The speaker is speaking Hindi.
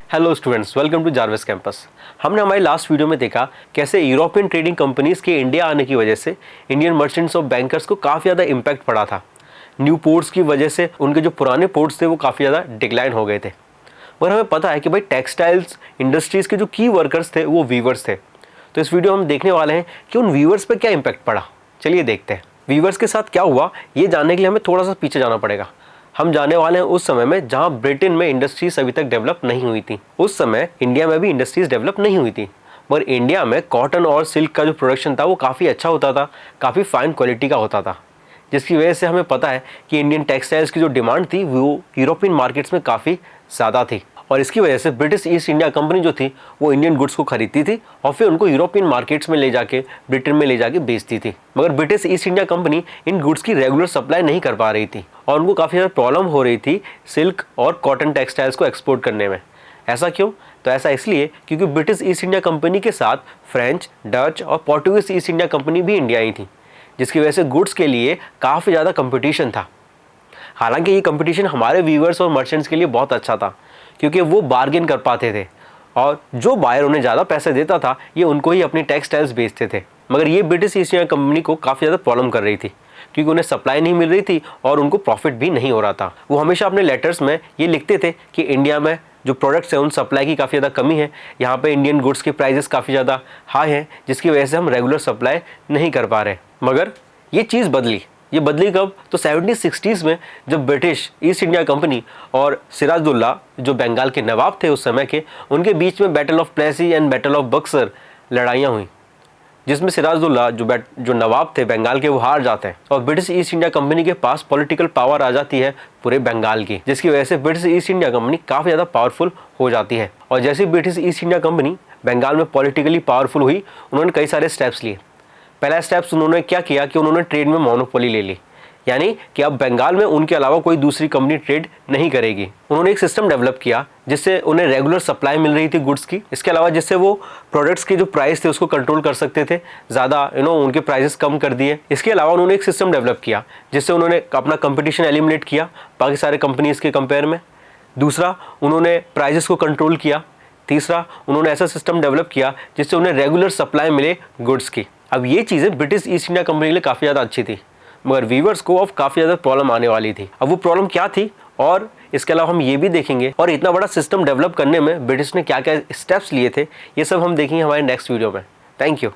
Hello students, welcome to Jarvis campus. हमने हमारी लास्ट वीडियो में देखा कैसे यूरोपियन ट्रेडिंग कंपनीज के इंडिया आने की वजह से इंडियन मर्चेंट्स और बैंकर्स को काफ़ी ज़्यादा इम्पैक्ट पड़ा था। न्यू पोर्ट्स की वजह से उनके जो पुराने पोर्ट्स थे वो काफ़ी ज़्यादा डिक्लाइन हो गए थे। मगर हमें पता है कि भाई टेक्सटाइल्स इंडस्ट्रीज़ के जो की वर्कर्स थे वो वीवर्स थे। तो इस वीडियो में हम देखने वाले हैं कि उन वीवर्स पर क्या इम्पैक्ट पड़ा। चलिए देखते हैं वीवर्स के साथ क्या हुआ। ये जानने के लिए हमें थोड़ा सा पीछे जाना पड़ेगा। हम जाने वाले हैं उस समय में जहां ब्रिटेन में इंडस्ट्रीज अभी तक डेवलप नहीं हुई थी। उस समय इंडिया में भी इंडस्ट्रीज डेवलप नहीं हुई थी, मगर इंडिया में कॉटन और सिल्क का जो प्रोडक्शन था वो काफ़ी अच्छा होता था, काफ़ी फाइन क्वालिटी का होता था, जिसकी वजह से हमें पता है कि इंडियन टेक्सटाइल्स की जो डिमांड थी वो यूरोपियन मार्केट्स में काफ़ी ज़्यादा थी। और इसकी वजह से ब्रिटिश ईस्ट इंडिया कंपनी जो थी वो इंडियन गुड्स को खरीदती थी और फिर उनको यूरोपियन मार्केट्स में ले जाके ब्रिटेन में ले जाके बेचती थी। मगर ब्रिटिश ईस्ट इंडिया कंपनी इन गुड्स की रेगुलर सप्लाई नहीं कर पा रही थी और उनको काफ़ी ज़्यादा प्रॉब्लम हो रही थी सिल्क और कॉटन टेक्सटाइल्स को एक्सपोर्ट करने में। ऐसा क्यों? तो ऐसा इसलिए क्योंकि ब्रिटिश ईस्ट इंडिया कंपनी के साथ फ्रेंच, डच और पोर्टुगीज ईस्ट इंडिया कंपनी भी इंडिया आई थी, जिसकी वजह से गुड्स के लिए काफ़ी ज़्यादा कंपटीशन था। हालांकि ये कंपटीशन हमारे व्यूअर्स और मर्चेंट्स के लिए बहुत अच्छा था, क्योंकि वो बार्गेन कर पाते थे और जो बायर उन्हें ज़्यादा पैसे देता था ये उनको ही अपनी टेक्सटाइल्स बेचते थे। मगर ये ब्रिटिश ईस्ट इंडिया कंपनी को काफ़ी ज़्यादा प्रॉब्लम कर रही थी, क्योंकि उन्हें सप्लाई नहीं मिल रही थी और उनको प्रॉफिट भी नहीं हो रहा था। वो हमेशा अपने लेटर्स में ये लिखते थे कि इंडिया में जो प्रोडक्ट्स हैं उन सप्लाई की काफ़ी ज़्यादा कमी है, यहाँ पे इंडियन गुड्स के प्राइजेस काफ़ी ज़्यादा हाई हैं, जिसकी वजह से हम रेगुलर सप्लाई नहीं कर पा रहे। मगर ये चीज़ बदली। ये बदली कब? तो 70-60s में, जब ब्रिटिश ईस्ट इंडिया कंपनी और सिराजुद्दौला जो बंगाल के नवाब थे उस समय के, उनके बीच में battle of Plassey and battle of Buxar लड़ाइयाँ हुई, जिसमें सिराजुद्दौला जो नवाब थे बंगाल के वो हार जाते हैं और ब्रिटिश ईस्ट इंडिया कंपनी के पास पॉलिटिकल पावर आ जाती है पूरे बंगाल की, जिसकी वजह से ब्रिटिश ईस्ट इंडिया कंपनी काफ़ी ज़्यादा पावरफुल हो जाती है। और जैसे British East India Company Bengal में पॉलिटिकली पावरफुल हुई, उन्होंने कई सारे स्टेप्स लिए। पहला स्टेप्स उन्होंने क्या किया कि उन्होंने ट्रेड में मोनोपोली ले ली, यानी कि अब बंगाल में उनके अलावा कोई दूसरी कंपनी ट्रेड नहीं करेगी। उन्होंने एक सिस्टम डेवलप किया जिससे उन्हें रेगुलर सप्लाई मिल रही थी गुड्स की। इसके अलावा जिससे वो प्रोडक्ट्स के जो प्राइस थे उसको कंट्रोल कर सकते थे, ज़्यादा उनके प्राइसेस कम कर दिए। इसके अलावा उन्होंने एक सिस्टम डेवलप किया जिससे उन्होंने अपना कंपटीशन एलिमिनेट किया बाकी सारे कंपनीज़ के कंपेयर में। दूसरा, उन्होंने प्राइजेस को कंट्रोल किया। तीसरा, उन्होंने ऐसा सिस्टम डेवलप किया जिससे उन्हें रेगुलर सप्लाई मिले गुड्स की। अब ये चीज़ें ब्रिटिश ईस्ट इंडिया कंपनी के लिए काफ़ी ज़्यादा अच्छी थी, मगर वीवर्स को अब काफ़ी ज़्यादा प्रॉब्लम आने वाली थी। अब वो प्रॉब्लम क्या थी और इसके अलावा हम ये भी देखेंगे, और इतना बड़ा सिस्टम डेवलप करने में ब्रिटिश ने क्या क्या स्टेप्स लिए थे, ये सब हम देखेंगे हमारे नेक्स्ट वीडियो में। Thank you.